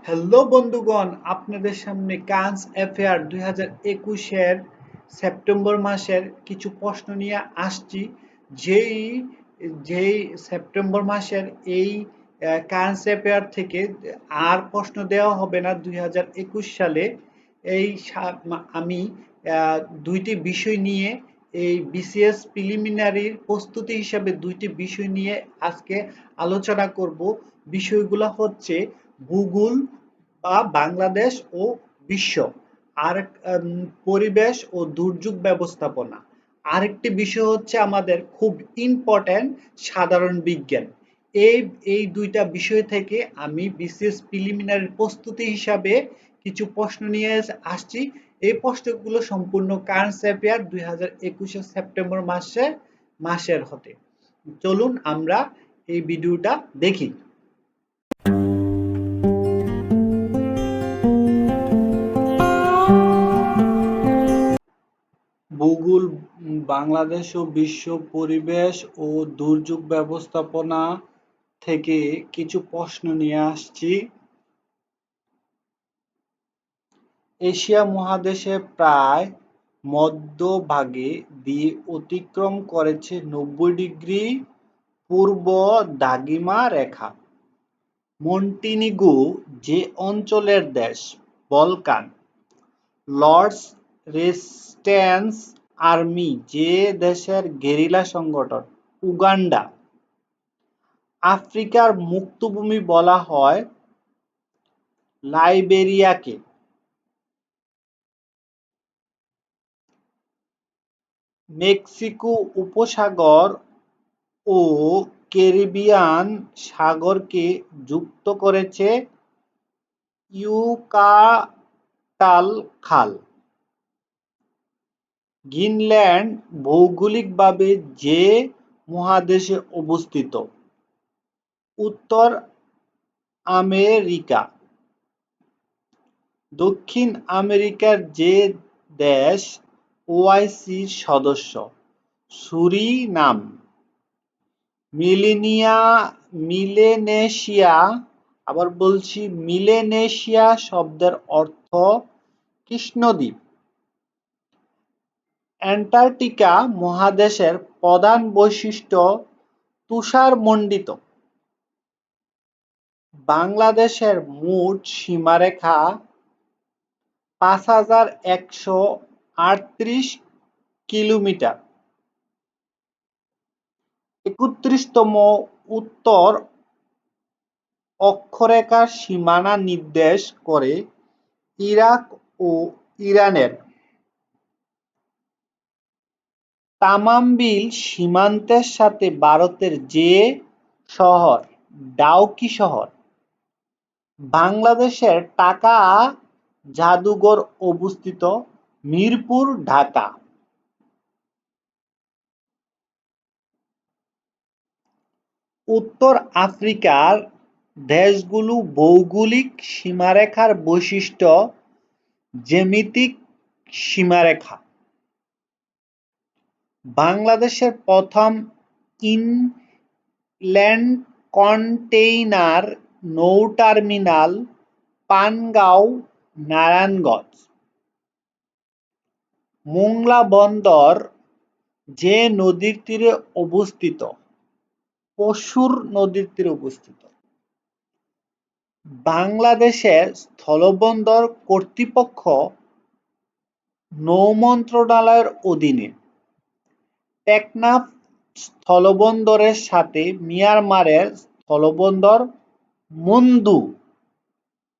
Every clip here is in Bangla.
হ্যালো বন্ধুগণ, আপনাদের সামনে কান্স অ্যাফেয়ার 2021-এর সেপ্টেম্বর মাসের কিছু প্রশ্ন নিয়ে আসছি। যেই যেই সেপ্টেম্বর মাসের এই কান্স অ্যাফেয়ার থেকে আর প্রশ্ন দেওয়া হবে না 2021 সালে। আমি দুইটি বিষয় নিয়ে এই বিসিএস প্রিলিমিনারির প্রস্তুতি হিসাবে দুইটি বিষয় নিয়ে আজকে আলোচনা করব। বিষয়গুলো হচ্ছে ভূগোল বা বাংলাদেশ ও বিশ্ব, আর পরিবেশ ও দুর্যোগ ব্যবস্থাপনা। আরেকটি বিষয় হচ্ছে আমাদের খুব ইম্পর্ট্যান্ট সাধারণ বিজ্ঞান। এই এই দুইটা বিষয় থেকে আমি বিসিএস প্রিলিমিনারি প্রস্তুতি হিসাবে কিছু প্রশ্ন নিয়ে আসছি। এই প্রশ্নগুলো সম্পূর্ণ কারেন্ট অ্যাফেয়ার 2021 সেপ্টেম্বর মাসের হতে। চলুন আমরা এই ভিডিওটা দেখি। ভূগোল, বাংলাদেশ ও বিশ্ব, পরিবেশ ও দুর্যোগ ব্যবস্থাপনা থেকে কিছু প্রশ্ন নিয়ে আসছি। এশিয়া মহাদেশের প্রায় মধ্যভাগে দিয়ে অতিক্রম করেছে 90° পূর্ব দ্রাঘিমা রেখা। মন্টিনিগ্রো যে অঞ্চলের দেশ? বলকান। লর্ডস রেজিস্ট্যান্স আর্মি যে দেশের গেরিলা সংগঠন? উগান্ডা। আফ্রিকার মুক্তভূমি বলা হয় লাইবেরিয়াকে। মেক্সিকো উপসাগর ও ক্যারিবিয়ান সাগরকে যুক্ত করেছে ইউকাটাল খাল। গ্রিনল্যান্ড ভৌগোলিকভাবে যে মহাদেশে অবস্থিত? উত্তর আমেরিকা। দক্ষিণ আমেরিকার যে দেশ ওআইসির সদস্য? সুরিনাম। মিলেনেশিয়া, আবার বলছি মিলেনেশিয়া শব্দের অর্থ কৃষ্ণদ্বীপ। অ্যান্টার্কটিকা মহাদেশের প্রধান বৈশিষ্ট্য তুষারমণ্ডিত। বাংলাদেশের মোট সীমারেখা 5138 কিলোমিটার। 31তম উত্তর অক্ষরেখার সীমানা নির্দেশ করে ইরাক ও ইরানের। তামামবিল সীমান্তের সাথে ভারতের যে শহর? ডাউকি শহর। বাংলাদেশের টাকা জাদুঘর অবস্থিত? মিরপুর, ঢাকা। উত্তর আফ্রিকার দেশগুলো ভৌগোলিক সীমারেখার বৈশিষ্ট্য জ্যামিতিক সীমারেখা। বাংলাদেশের প্রথম ইনল্যান্ড কন্টেইনার নৌটার্মিনাল পানগাঁও, নারায়ণগঞ্জ। মোংলা বন্দর যে নদীর তীরে অবস্থিত? পশুর নদীর তীরে অবস্থিত। বাংলাদেশের স্থলবন্দর কর্তৃপক্ষ নৌ মন্ত্রণালয়ের অধীনে। টেকনাফ স্থলবন্দরের সাথে মিয়ানমারের স্থলবন্দর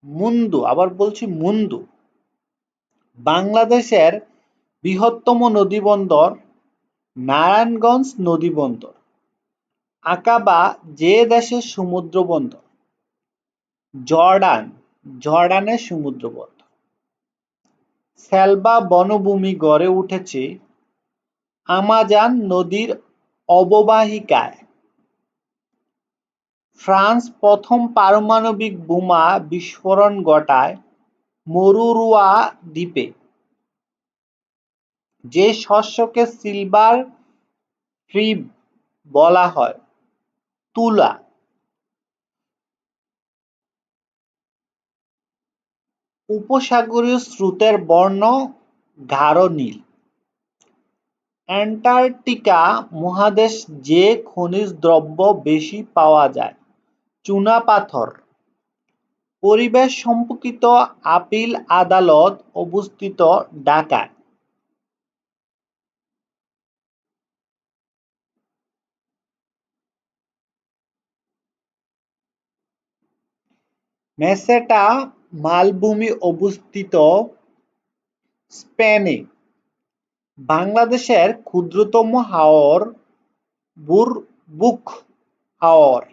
মুন্দু, আবার বলছি মুন্দু। বাংলাদেশের বৃহত্তম নদীবন্দর? নারায়ণগঞ্জ নদীবন্দর। আকাবা যে দেশের সমুদ্র বন্দর? জর্ডানের সমুদ্র বন্দর। সেলভা বনভূমি গড়ে উঠেছে আমাজন নদীর অববাহিকায়। ফ্রান্স প্রথম পারমাণবিক বোমা বিস্ফোরণ ঘটায় মরুরুয়া দ্বীপে। যে শস্যকে সিলভার ট্রিব বলা হয়? তুলা। উপসাগরীয় স্রোতের বর্ণ গাঢ় নীল। অ্যান্টার্কটিকা মহাদেশ যে খনিজ দ্রব্য বেশি পাওয়া যায়? চুনাপাথর। পরিবেশ সম্পর্কিত আপিল আদালত অবস্থিত ঢাকায়। মেসেটা মালভূমি অবস্থিত স্পেনে। বাংলাদেশের ক্ষুদ্রতম হাওর বুরবুক হাওর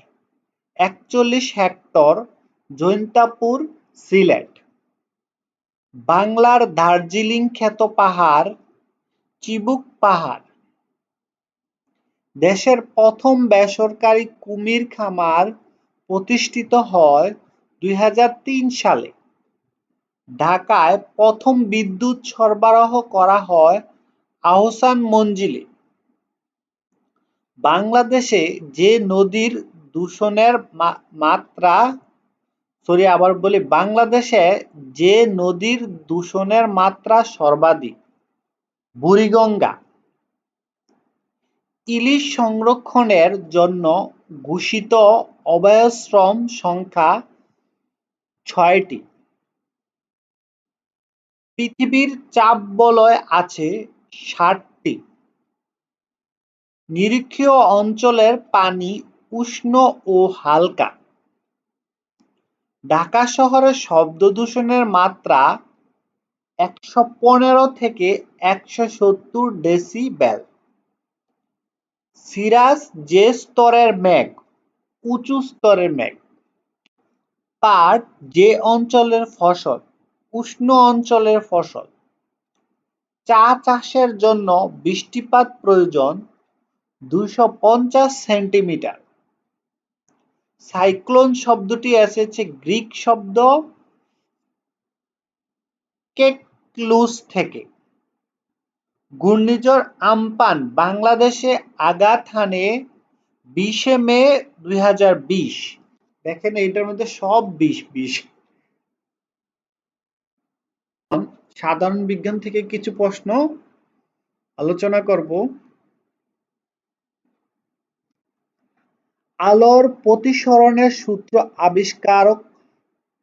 ৪১ হেক্টর, জৈন্তাপুর, সিলেট। বাংলার দার্জিলিং খ্যাত পাহাড় চিবুক পাহাড়। দেশের প্রথম বেসরকারি কুমির খামার প্রতিষ্ঠিত হয় ২০০৩ সালে। ঢাকায় প্রথম বিদ্যুৎ সরবরাহ করা হয় আহসান মঞ্জিলে। বাংলাদেশে যে নদীর দূষণের মাত্রা বাংলাদেশে যে নদীর দূষণের মাত্রা সর্বাধিক? বুড়িগঙ্গা। ইলিশ সংরক্ষণের জন্য ঘোষিত অভয়াশ্রম সংখ্যা ৬টি। পৃথিবীর চাপ বলয় আছে ৭টি। নিরক্ষীয় অঞ্চলের পানি উষ্ণ ও হালকা। ঢাকা শহরে শব্দদূষণের মাত্রা ১১৫ থেকে ১৭০ ডেসিবেল। সিরাস যে স্তরের মেঘ? উঁচু স্তরের মেঘ। পাট যে অঞ্চলের ফসল? উষ্ণ অঞ্চলের ফসল। চা চাষের জন্য বৃষ্টিপাত প্রয়োজন ২৫০ সেন্টিমিটার। সাইক্লোন শব্দটি এসেছে গ্রিক শব্দ কেকলুস থেকে। ঘূর্ণিঝড় আম্পান বাংলাদেশে আঘাত হানে ২০শে মে ২০২০। দেখেন এইটার মধ্যে সব ২০। সাধারণ বিজ্ঞান থেকে কিছু প্রশ্ন আলোচনা করব। আলোর প্রতিসরণের সূত্র আবিষ্কার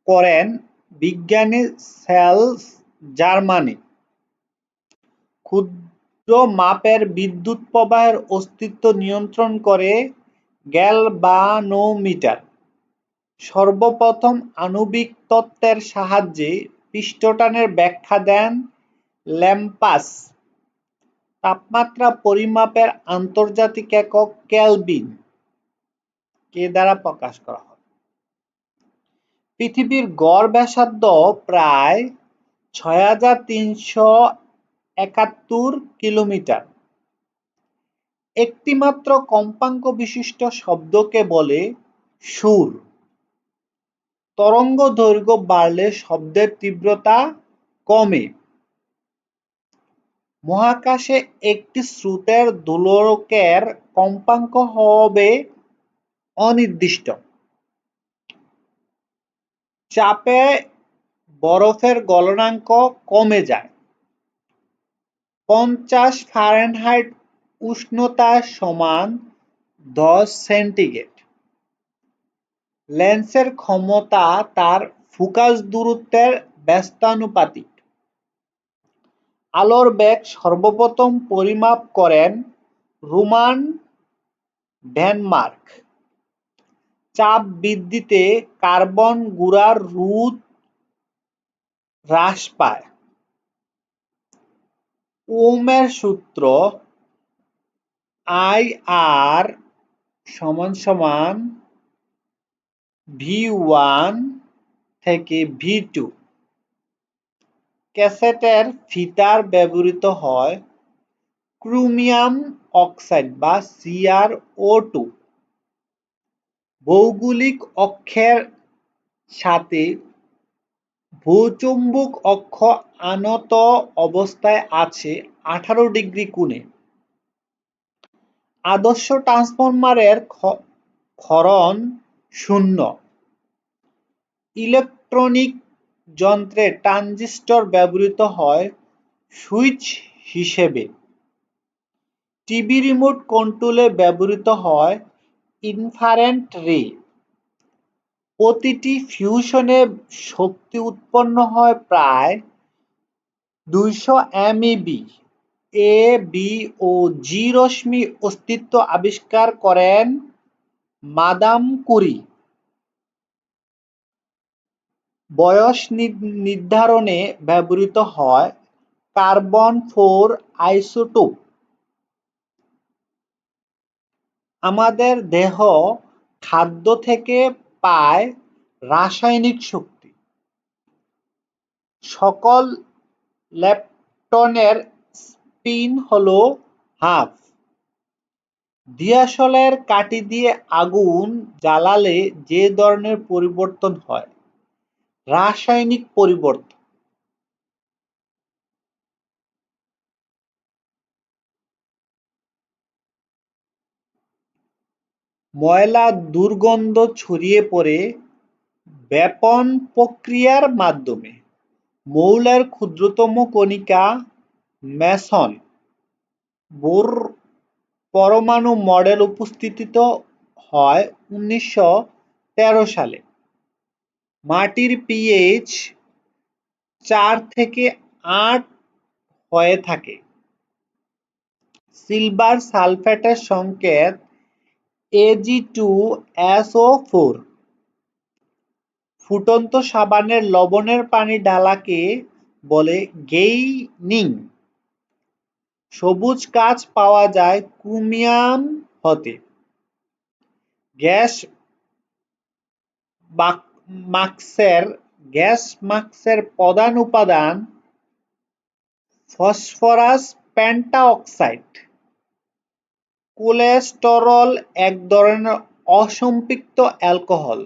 করেন বিজ্ঞানী চার্লস জার্মানি। ক্ষুদ্র মাপের বিদ্যুৎ প্রবাহের অস্তিত্ব নিয়ন্ত্রণ করে গ্যালভানোমিটার। সর্বপ্রথম আণবিক তত্ত্বের সাহায্যে পৃষ্ঠটানের ব্যাখ্যা দেন ল্যাপ্লাস। তাপমাত্রা পরিমাপের আন্তর্জাতিক একক কেলভিন কে দ্বারা প্রকাশ করা হয়? পৃথিবীর গড় ব্যাসার্ধ প্রায় ৬৩৭১ কিলোমিটার। একটিমাত্র কম্পাঙ্ক বিশিষ্ট শব্দকে বলে সুর। তরঙ্গ দৈর্ঘ্য বাড়লে শব্দের তীব্রতা কমে। মহাকাশে একটি স্রোতের দোলকের কম্পাঙ্ক হবে অনির্দিষ্ট। চাপে বরফের গলনাঙ্ক কমে যায়। ৫০ ফারেনহাইট উষ্ণতা সমান ১০ সেন্টিগ্রেড। লেন্সের ক্ষমতা তার ফোকাস দূরত্বের ব্যস্তানুপাতিক। আলোর বেগ সর্বপ্রথম পরিমাপ করেন রোমান ডেনমার্ক। চাপ বৃদ্ধিতে কার্বন গুঁড়ার রোধ হ্রাস পায়। ওহমের সূত্র আই.আর = V1 থেকে V2। ক্যাসেটের ফিতার ব্যবহৃত হয় ক্রোমিয়াম অক্সাইড বা CrO2। ভৌগোলিক অক্ষের সাথে ভূচুম্বক অক্ষ আনত অবস্থায় আছে ১৮ ডিগ্রি কোণে। আদর্শ ট্রান্সফরমারের ক্ষরণ শূন্য। ইলেকট্রনিক যন্ত্রে ট্রানজিস্টর ব্যবহৃত হয় সুইচ হিসেবে। টিভি রিমোট কন্ট্রোলে ব্যবহৃত হয় ইনফ্রারেড রে। প্রতিটি ফিউশনে শক্তি উৎপন্ন হয় প্রায় 200 MeV। এ, বি ও জি রশ্মি অস্তিত্ব আবিষ্কার করেন মাদাম কুরি। বয়স নির্ধারণে ব্যবহৃত হয় কার্বন-4 আইসোটোপ। আমাদের দেহ খাদ্য থেকে পায় রাসায়নিক শক্তি। সকল লেপটনের স্পিন হলো হাফ। দিয়াশলাইয়ের কাঠি দিয়ে আগুন জ্বালালে যে ধরনের পরিবর্তন হয়, রাসায়নিক পরিবর্তন। ময়লা দুর্গন্ধ ছড়িয়ে পড়ে ব্যাপন প্রক্রিয়ার মাধ্যমে। মৌলের ক্ষুদ্রতম কণিকা মেসন বোর পরমাণু মডেল উপস্থাপিত হয় 1913 সালে। মাটির পিএইচ 4 থেকে 8 হয়ে থাকে। সিলভার সালফেটের সংকেত Ag2SO4। ফুটন্ত সাবানের লবণের পানি ঢালাকে বলে গেইনিং। সবুজ কাঁচ পাওয়া যায় ক্রোমিয়াম হতে। গ্যাস মাস্কের প্রধান উপাদান ফসফরাস পেন্টঅক্সাইড। কোলেস্টেরল এক ধরনের অসম্পৃক্ত অ্যালকোহল।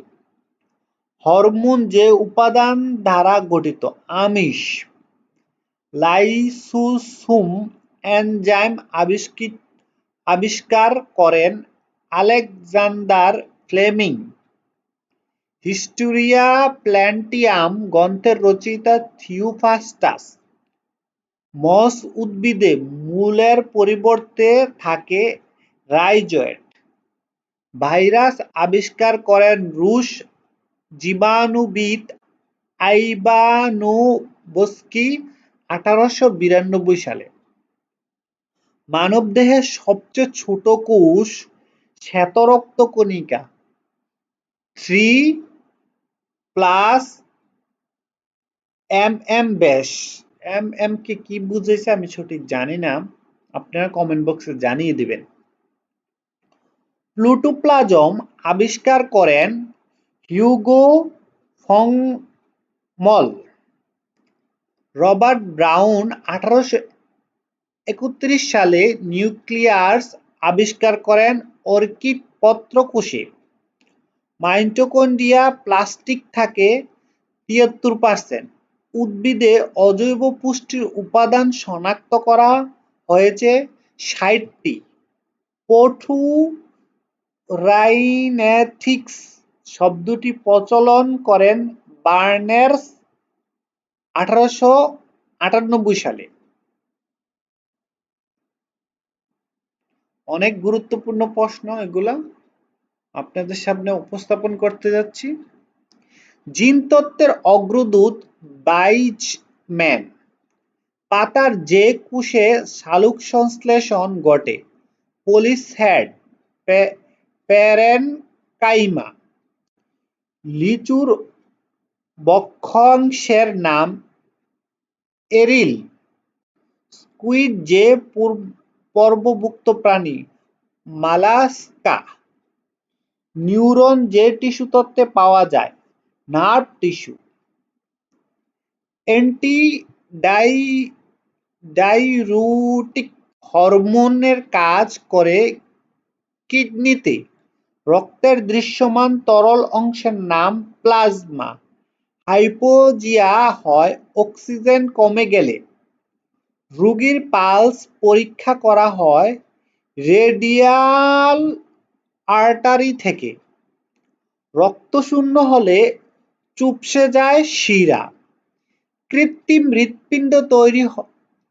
হরমোন যে উপাদান দ্বারা গঠিত আমিষ। লাইসোসোম এনজাইম আবিষ্কার করেন আলেকজান্ডার ফ্লেমিং। হিস্টোরিয়া প্ল্যান্টিয়াম গ্রন্থের রচয়িতা থিওফ্রাস্টাস। মস উদ্ভিদে মূলের পরিবর্তে থাকে রাইজোয়েট। ভাইরাস আবিষ্কার করেন রুশ জীবাণুবিদ আইভানোভস্কি 1892 সালে। মানবদেহের সবচেয়ে ছোট কোষ শ্বেতরক্ত কণিকা 3+mm ব্যাস। mm কে কি বুঝেছে আমি সঠিক জানি না, আপনারা কমেন্ট বক্সে জানিয়ে দিবেন। প্লুটোপ্লাজম আবিষ্কার করেন হিউগো ফং মল। রবার্ট ব্রাউন 1831 সালে নিউক্লিয়াস আবিষ্কার করেন অর্কিড পত্রকোষে। মাইটোকন্ড্রিয়া প্লাস্টিক থাকে 73%। উদ্ভিদে অজৈব পুষ্টির উপাদান শনাক্ত করা হয়েছে 60টি। পোর্ফুরাইনেথিক্স শব্দটি প্রচলন করেন বার্নেস 1898 সালে। অনেক গুরুত্বপূর্ণ প্রশ্ন এগুলা আপনাদের সামনে উপস্থাপন করতে যাচ্ছি। জিনতত্ত্বের অগ্রদূত বাইজম্যান। পাতার যে কোষে সালোকসংশ্লেষণ ঘটে পলিস্যাড প্যারেনকাইমা। লিচুর বক্ষাংশের নাম এরিল। স্কুইড যে পর্বভুক্ত প্রাণী মালাস্কা। নিউরন যে টিস্যুতত্ত্বে পাওয়া যায় নার্ভ টিস্যু। অ্যান্টি-ডাইউরেটিক হরমোনের কাজ করে কিডনিতে। রক্তের দৃশ্যমান তরল অংশের নাম প্লাজমা। হাইপোক্সিয়া হয় অক্সিজেন কমে গেলে। রোগীর পালস পরীক্ষা করা হয় রেডিয়াল আর্টারি থেকে। রক্ত শূন্য হলে চুপসে যায় শিরা। কৃত্রিম হৃৎপিণ্ড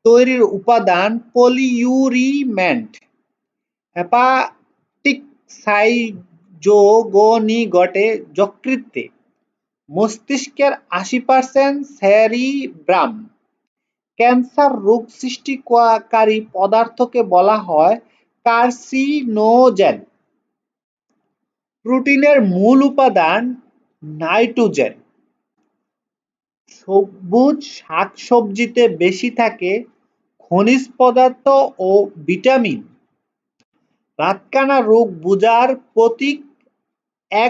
তৈরির উপাদান পলিইউরিমেন্ট। হেপাটিক সাইজোগনি ঘটে যকৃতে। মস্তিষ্কের ৮০% সেরিব্রাম। ক্যান্সার রোগ সৃষ্টিকারী পদার্থকে বলা হয় কার্সিনোজেন। প্রোটিনের মূল উপাদান নাইট্রোজেন। সবুজ শাকসবজিতে বেশি থাকে খনিজ পদার্থ ও ভিটামিন। রাতকানা রোগ বোঝার প্রতীক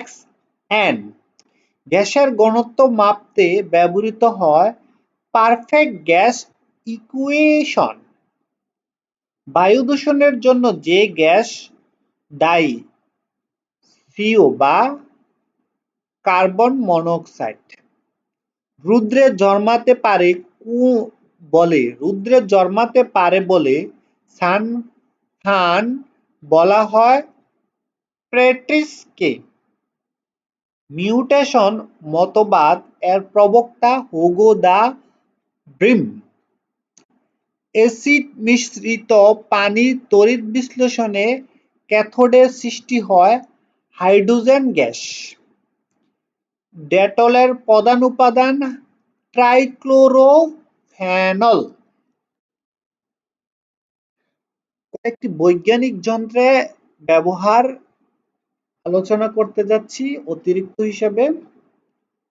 XN। গ্যাসের ঘনত্ব মাপতে ব্যবহৃত হয় পারফেক্ট গ্যাস ইকুয়েশন। বায়ু দূষণের জন্য যে গ্যাস দায়ী, CO বা কার্বন মনোক্সাইড। রুদ্রে জন্মাতে পারে বলে সানহান বলা হয় প্রেটিসকে। মিউটেশন মতবাদ এর প্রবক্তা হুগো দা ব্রিম। অ্যাসিড মিশ্রিত পানির তড়িৎ বিশ্লেষণে ক্যাথোডের সৃষ্টি হয় হাইড্রোজেন গ্যাস। ডেটলের প্রধান উপাদান ট্রাইক্লোরোফেনল। কয়েকটি বৈজ্ঞানিক যন্ত্রের ব্যবহার আলোচনা করতে যাচ্ছি অতিরিক্ত হিসেবে।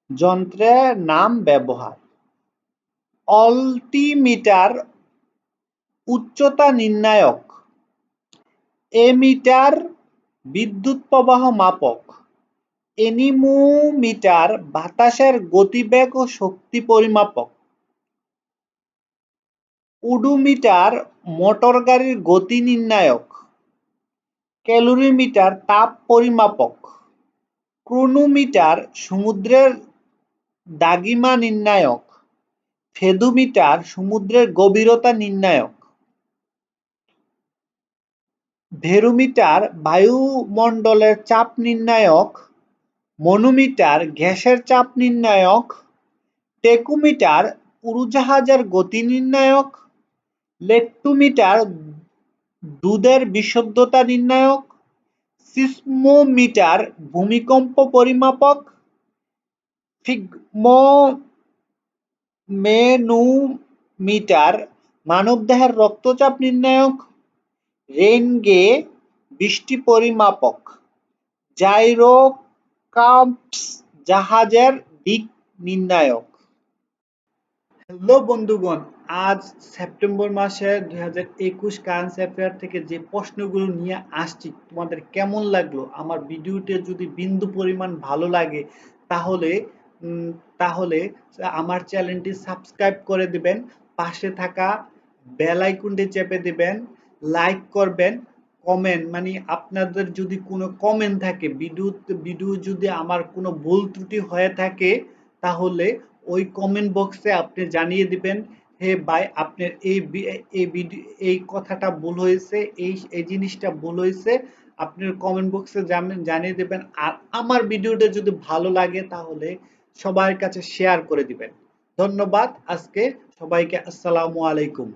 যন্ত্রের নাম ব্যবহার: অল্টিমিটার উচ্চতা নির্ণায়ক, এমিটার বিদ্যুৎ প্রবাহ মাপক, এনিমোমিটার বাতাসের গতিবেগ ও শক্তি পরিমাপক, ওডোমিটার মোটরগাড়ির গতি নির্ণায়ক, ক্যালোরিমিটার তাপ পরিমাপক, ক্রোনোমিটার সমুদ্রের দ্রাঘিমা নির্ণায়ক, ফেদোমিটার সমুদ্রের গভীরতা নির্ণায়ক, বেরোমিটার বায়ুমণ্ডলের চাপ নির্ণায়ক, ম্যানোমিটার গ্যাসের চাপ নির্ণায়ক, টেকোমিটার উড়োজাহাজের গতি নির্ণায়ক, লেকটোমিটার দুধের বিশুদ্ধতা নির্ণায়ক, সিসমোমিটার ভূমিকম্প পরিমাপক, ফিগমোমেনোমিটার মানবদেহের রক্তচাপ নির্ণায়ক, রেনগে বৃষ্টি পরিমাপক, জাইরোস্কোপস জাহাজের দিক নির্ণায়ক। হ্যালো বন্ধুগণ, আজ সেপ্টেম্বর মাসের 2021 কারেন্ট অ্যাফেয়ার থেকে যে প্রশ্নগুলো নিয়ে আসছি তোমাদের কেমন লাগলো? আমার ভিডিওতে যদি বিন্দু পরিমাণ ভালো লাগে তাহলে তাহলে আমার চ্যানেলটি সাবস্ক্রাইব করে দিবেন, পাশে থাকা বেল আইকনটি চেপে দিবেন, লাইক করবেন, কমেন্ট মানে আপনাদের যদি কোনো কমেন্ট থাকে, ভিডিও যদি আমার কোনো ভুল ত্রুটি হয়ে থাকে তাহলে ওই কমেন্ট বক্সে আপনি জানিয়ে দিবেন, হে ভাই আপনার এই কথাটা ভুল হয়েছে, এই জিনিসটা ভুল হয়েছে, আপনার কমেন্ট বক্সে জানিয়ে দিবেন। আর আমার ভিডিওটা যদি ভালো লাগে তাহলে সবার কাছে শেয়ার করে দিবেন। ধন্যবাদ। আজকে সবাইকে আসসালামু আলাইকুম।